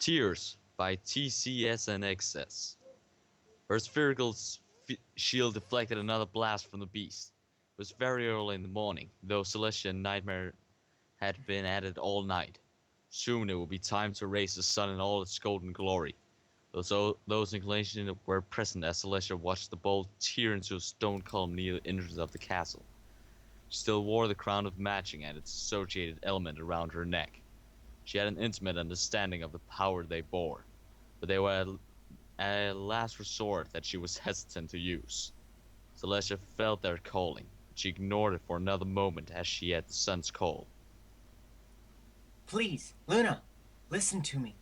Tears by TCSNXS. Her spherical shield deflected another blast from the beast. It was very early in the morning, though Celestia and Nightmare had been at it all night. Soon it would be time to raise the sun in all its golden glory. Those inclinations were present as Celestia watched the bolt tear into a stone column near the entrance of the castle. She still wore the crown of matching and its associated element around her neck. She had an intimate understanding of the power they bore, but they were a last resort that she was hesitant to use. Celestia felt their calling, but she ignored it for another moment as she had the sun's call. Please, Luna, listen to me.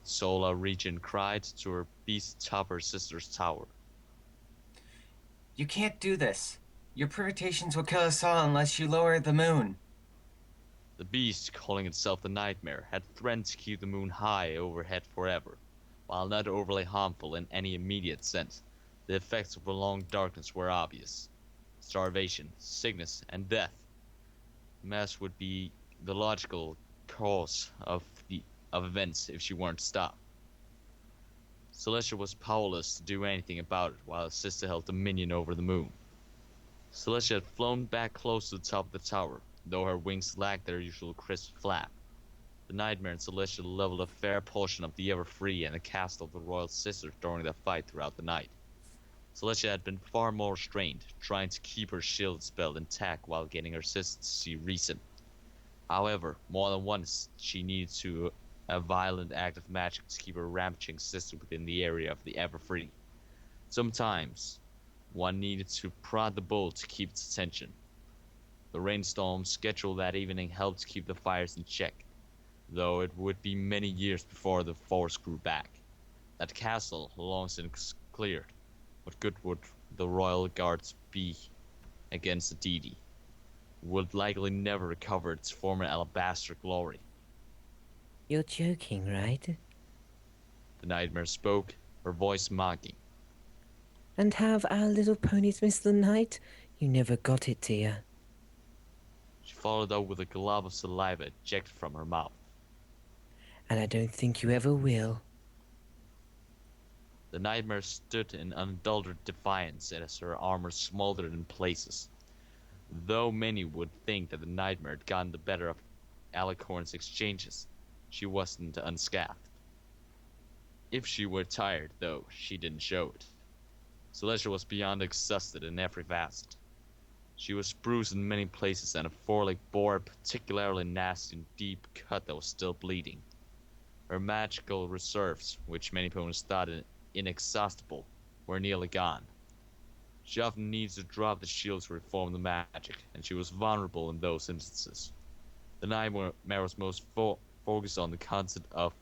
Sola Regent cried to her beast atop her sister's tower. You can't do this. Your permutations will kill us all unless you lower the moon. The beast, calling itself the Nightmare, had threatened to keep the moon high overhead forever. While not overly harmful in any immediate sense, the effects of prolonged darkness were obvious. Starvation, sickness, and death. Mass would be the logical cause of events if she weren't stopped. Celestia was powerless to do anything about it while her sister held dominion over the moon. Celestia had flown back close to the top of the tower, though her wings lacked their usual crisp flap. The Nightmare and Celestia leveled a fair portion of the Everfree and the castle of the Royal Sisters during their fight throughout the night. Celestia had been far more restrained, trying to keep her shield spell intact while getting her sister to see reason. However, more than once she needed to a violent act of magic to keep her rampaging sister within the area of the Everfree. Sometimes, one needed to prod the bull to keep its attention. The rainstorm scheduled that evening helped keep the fires in check, though it would be many years before the force grew back. That castle, long since cleared, what good would the royal guards be against the deity? Would likely never recover its former alabaster glory. You're joking, right? The Nightmare spoke, her voice mocking. And have our little ponies missed the night? You never got it, dear. She followed up with a glob of saliva ejected from her mouth. And I don't think you ever will. The Nightmare stood in unadulterated defiance as her armor smoldered in places. Though many would think that the Nightmare had gotten the better of Alicorn's exchanges, she wasn't unscathed. If she were tired, though, she didn't show it. Celestia was beyond exhausted in every facet. She was bruised in many places and a foreleg bore a particularly nasty and deep cut that was still bleeding. Her magical reserves, which many opponents thought inexhaustible, were nearly gone. She often needed to drop the shield to reform the magic, and she was vulnerable in those instances. The Nightmare was most focused on the concept of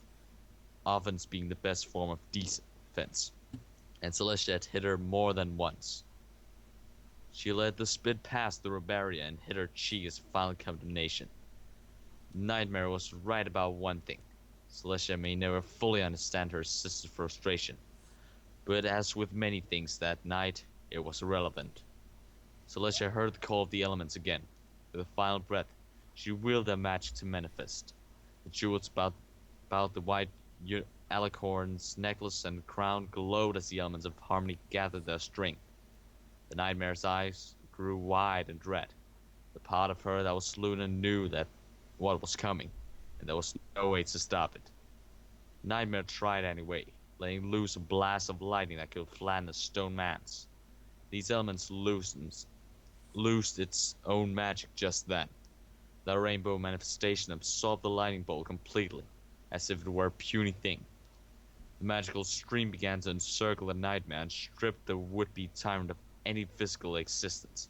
offense being the best form of defense, and Celestia had hit her more than once. She let the spit past the Robaria and hit her cheek as final condemnation. The Nightmare was right about one thing. Celestia may never fully understand her sister's frustration, but as with many things that night, it was irrelevant. Celestia heard the call of the elements again. With a final breath, she willed their magic to manifest. The jewels about the white alicorn's necklace and crown glowed as the elements of harmony gathered their strength. The Nightmare's eyes grew wide and dread. The part of her that was Luna knew that what was coming, and there was no way to stop it. The Nightmare tried anyway, letting loose a blast of lightning that could flatten a stone man's. These elements loosed its own magic just then. The rainbow manifestation absorbed the lightning bolt completely, as if it were a puny thing. The magical stream began to encircle the Nightmare and strip the would-be tyrant of any physical existence.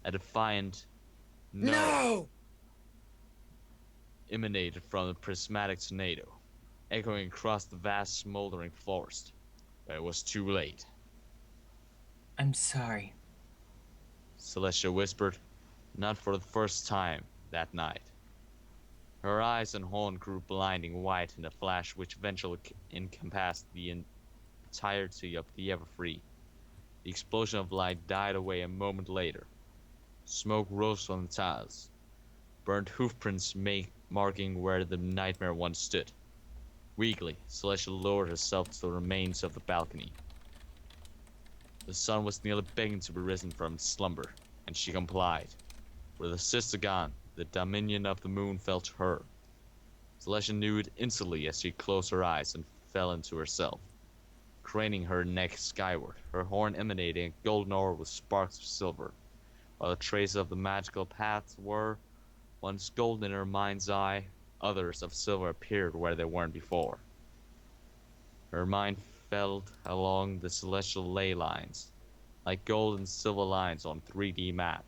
A defiant no! Emanated from the prismatic tornado, echoing across the vast smoldering forest. But it was too late. I'm sorry. Celestia whispered, not for the first time that night. Her eyes and horn grew blinding white in a flash which eventually encompassed the entirety of the Everfree. The explosion of light died away a moment later. Smoke rose from the tiles, burnt hoofprints marking where the Nightmare once stood. Weakly, Celestia lowered herself to the remains of the balcony. The sun was nearly begging to be risen from its slumber, and she complied. With her sister gone, the dominion of the moon fell to her. Celestia knew it instantly as she closed her eyes and fell into herself, craning her neck skyward, her horn emanating a golden aura with sparks of silver, while the traces of the magical paths were, once golden in her mind's eye, others of silver appeared where they weren't before. Her mind felt along the celestial ley lines, like gold and silver lines on a 3D map.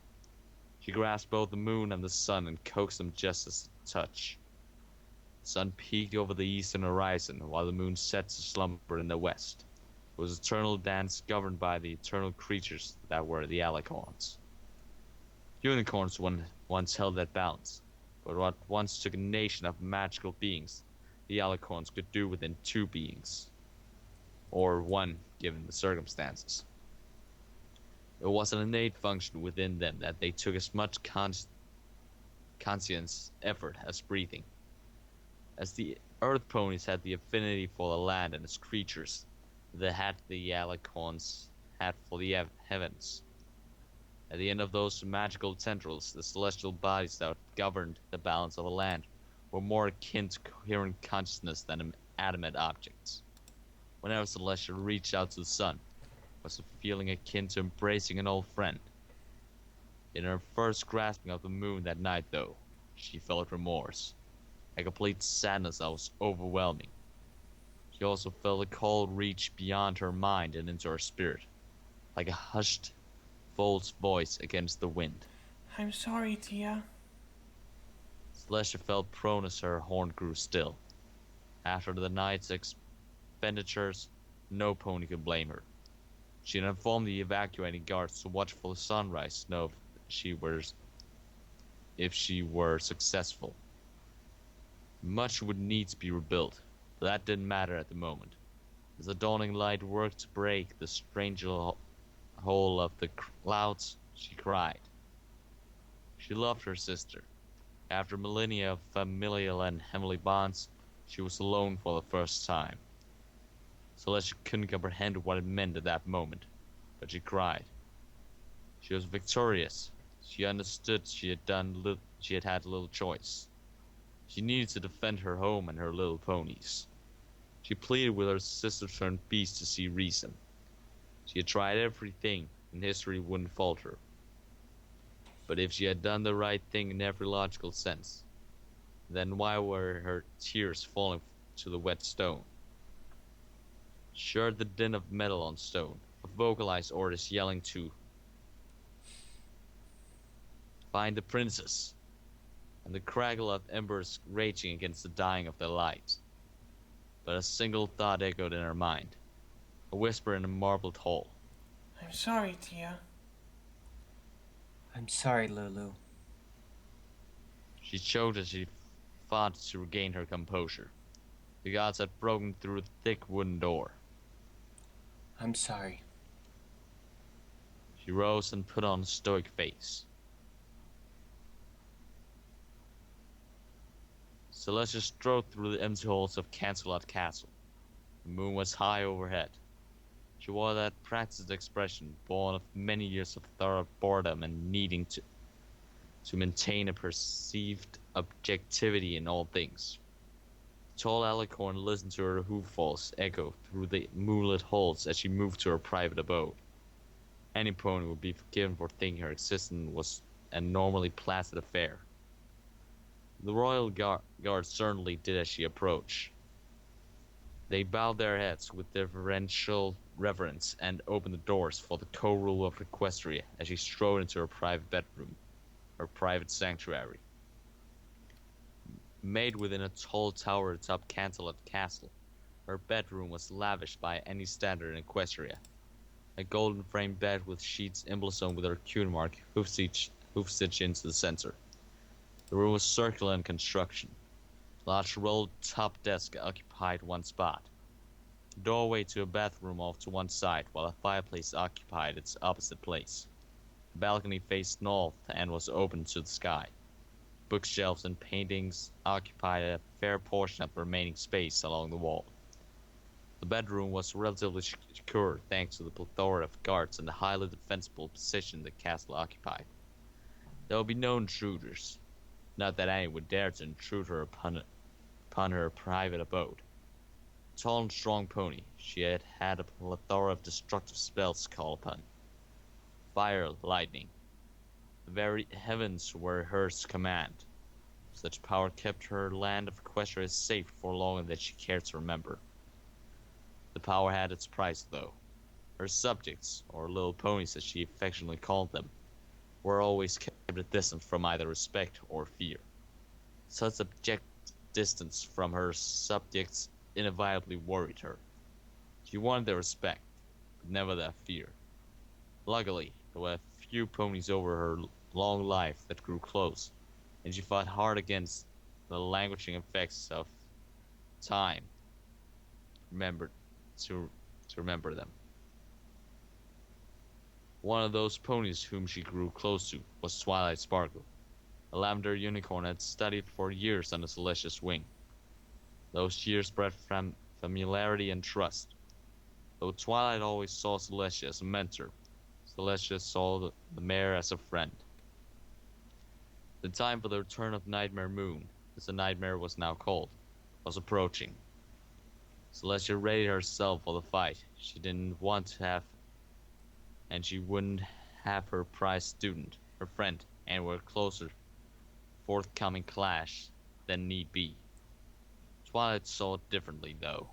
She grasped both the moon and the sun and coaxed them just as a touch. The sun peaked over the eastern horizon, while the moon set to slumber in the west. It was eternal dance governed by the eternal creatures that were the alicorns. Unicorns once held that balance, but what once took a nation of magical beings, the alicorns could do within two beings, or one given the circumstances. It was an innate function within them that they took as much conscious effort as breathing. As the earth ponies had the affinity for the land and its creatures, the alicorns had for the heavens. At the end of those magical tendrils, the celestial bodies that governed the balance of the land were more akin to coherent consciousness than animate objects. Whenever Celestia reached out to the sun, it was a feeling akin to embracing an old friend. In her first grasping of the moon that night, though, she felt remorse, a complete sadness that was overwhelming. She also felt a cold reach beyond her mind and into her spirit, like a hushed, false voice against the wind. I'm sorry, Tia. Celestia fell prone as her horn grew still. After the night's expenditures, no pony could blame her. She had informed the evacuating guards to watch for the sunrise to know if she were successful. Much would need to be rebuilt, but that didn't matter at the moment. As the dawning light worked to break the strange hole of the clouds, she cried. She loved her sister. After millennia of familial and heavenly bonds, she was alone for the first time. Celestia couldn't comprehend what it meant at that moment, but she cried. She was victorious. She understood she had had little choice. She needed to defend her home and her little ponies. She pleaded with her sister-turned beast to see reason. She had tried everything, and history wouldn't fault her. But if she had done the right thing in every logical sense, then why were her tears falling to the wet stone? She heard the din of metal on stone, of vocalized orders yelling to find the princess, and the crackle of embers raging against the dying of their light. But a single thought echoed in her mind, a whisper in a marbled hall. I'm sorry, Tia. I'm sorry, Lulu. She choked as she fought to regain her composure. The gods had broken through the thick wooden door. I'm sorry. She rose and put on a stoic face. Celestia strode through the empty halls of Cancelot Castle. The moon was high overhead. She wore that practiced expression born of many years of thorough boredom and needing to maintain a perceived objectivity in all things. Tall Alicorn listened to her hoof falls echo through the moonlit halls as she moved to her private abode. Any pony would be forgiven for thinking her existence was a normally placid affair. The royal guards certainly did as she approached. They bowed their heads with deferential reverence and opened the doors for the co-ruler of Equestria as she strode into her private bedroom, her private sanctuary. Made within a tall tower atop Cancelot Castle, her bedroom was lavished by any standard in Equestria. A golden framed bed with sheets emblazoned with her cue mark hoof stitched into the center. The room was circular in construction. A large rolled top desk occupied one spot. A doorway to a bathroom off to one side, while a fireplace occupied its opposite place. The balcony faced north and was open to the sky. Bookshelves and paintings occupied a fair portion of the remaining space along the wall. The bedroom was relatively secure thanks to the plethora of guards and the highly defensible position the castle occupied. There would be no intruders, not that any would dare to intrude upon her private abode. Tall and strong pony, she had had a plethora of destructive spells to call upon. Fire, lightning, the very heavens were hers to command. Such power kept her land of Equestria safe for longer than she cared to remember. The power had its price, though. Her subjects, or little ponies as she affectionately called them, were always kept at a distance from either respect or fear. Such abject distance from her subjects inevitably worried her. She wanted their respect, but never their fear. Luckily, there were a few ponies over her long life that grew close, and she fought hard against the languishing effects of time. Remembered to remember them. One of those ponies whom she grew close to was Twilight Sparkle. A lavender unicorn had studied for years under Celestia's wing. Those years bred from familiarity and trust. Though Twilight always saw Celestia as a mentor, Celestia saw the mare as a friend. The time for the return of Nightmare Moon, as the nightmare was now called, was approaching. Celestia readied herself for the fight. She didn't want to have, and she wouldn't have her prized student, her friend, anywhere closer forthcoming clash than need be. Twilight saw it differently, though.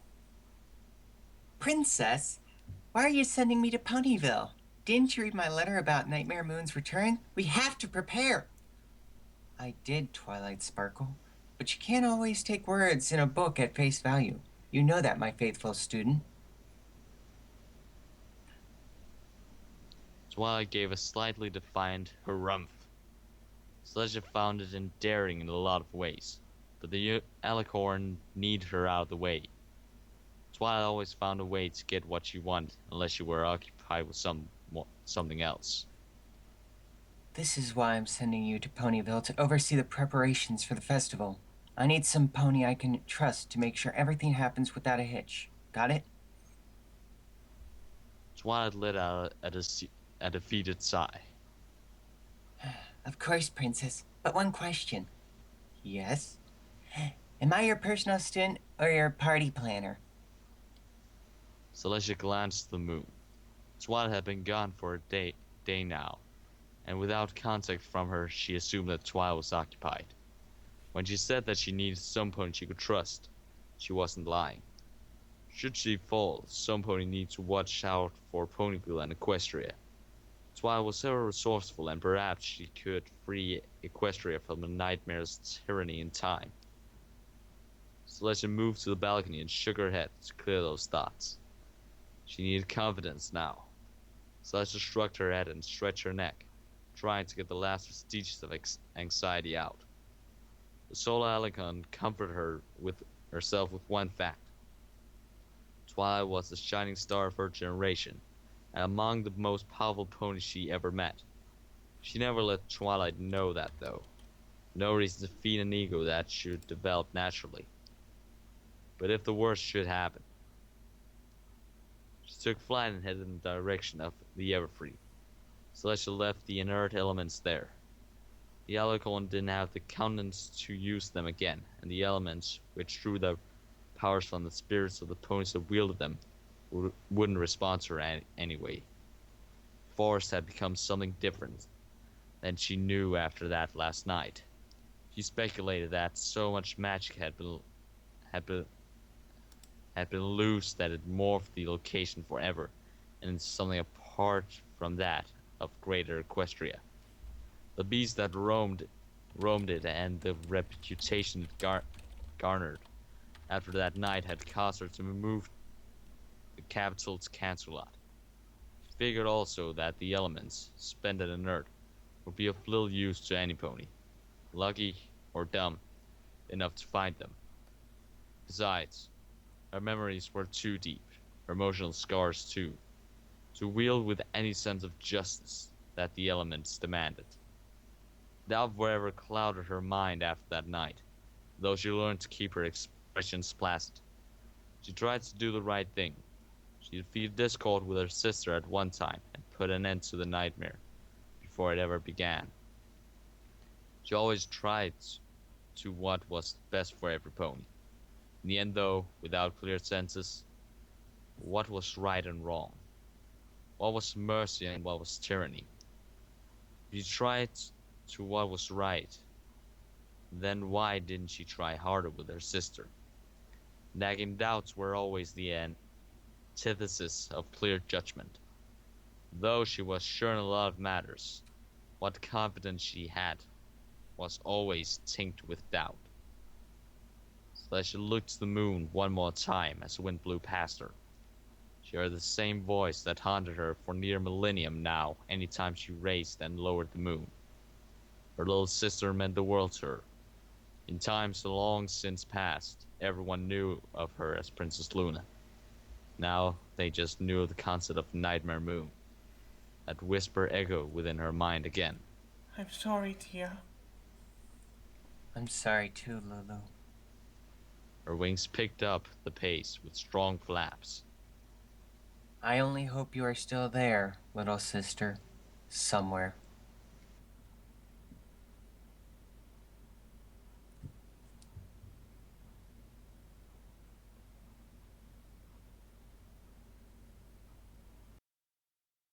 Princess, why are you sending me to Ponyville? Didn't you read my letter about Nightmare Moon's return? We have to prepare. I did, Twilight Sparkle, but you can't always take words in a book at face value. You know that, my faithful student. Twilight gave a slightly defiant harumph. Celestia found it endearing in a lot of ways, but the alicorn needed her out of the way. Twilight always found a way to get what she wanted, unless she were occupied with something else. This is why I'm sending you to Ponyville to oversee the preparations for the festival. I need some pony I can trust to make sure everything happens without a hitch. Got it? Twilight let out a defeated sigh. Of course, Princess. But one question. Yes? Am I your personal student or your party planner? Celestia glanced at the moon. Twilight had been gone for a day now, and without contact from her, she assumed that Twilight was occupied. When she said that she needed some pony she could trust, she wasn't lying. Should she fall, some pony needs to watch out for Ponyville and Equestria. Twilight was so resourceful, and perhaps she could free Equestria from the nightmare's tyranny in time. Celestia moved to the balcony and shook her head to clear those thoughts. She needed confidence now. Celestia shrugged her head and stretched her neck, trying to get the last vestiges of anxiety out. The Solar Alicon comforted herself with one fact. Twilight was the shining star of her generation, and among the most powerful ponies she ever met. She never let Twilight know that, though. No reason to feed an ego that should develop naturally. But if the worst should happen, she took flight and headed in the direction of the Everfree. Celestia left the inert elements there. The Alicon didn't have the countenance to use them again, and the elements, which drew their powers from the spirits of the ponies that wielded them, wouldn't respond to her anyway. Forest had become something different than she knew after that last night. She speculated that so much magic had been loose that it morphed the location forever, and into something apart from that of greater Equestria. The beast that roamed it, and the reputation it garnered after that night had caused her to move the capital to Cancerlot. She figured also that the elements, spent at inert, would be of little use to any pony, lucky or dumb enough to find them. Besides, her memories were too deep, her emotional scars too, to wield with any sense of justice that the elements demanded. Doubt forever clouded her mind after that night, though she learned to keep her expressions placid. She tried to do the right thing. She defeated discord with her sister at one time and put an end to the nightmare before it ever began. She always tried to what was best for every pony. In the end, though, without clear senses, what was right and wrong? What was mercy and what was tyranny? If she tried to what was right, then why didn't she try harder with her sister? Nagging doubts were always the antithesis of clear judgment. Though she was sure in a lot of matters, what confidence she had was always tinged with doubt. So as she looked to the moon one more time as the wind blew past her, she heard the same voice that haunted her for near a millennium now any time she raised and lowered the moon. Her little sister meant the world to her. In times long since past, everyone knew of her as Princess Luna. Now they just knew of the concept of Nightmare Moon. That whisper echoed within her mind again. I'm sorry, Tia. I'm sorry too, Lulu. Her wings picked up the pace with strong flaps. I only hope you are still there, little sister. Somewhere.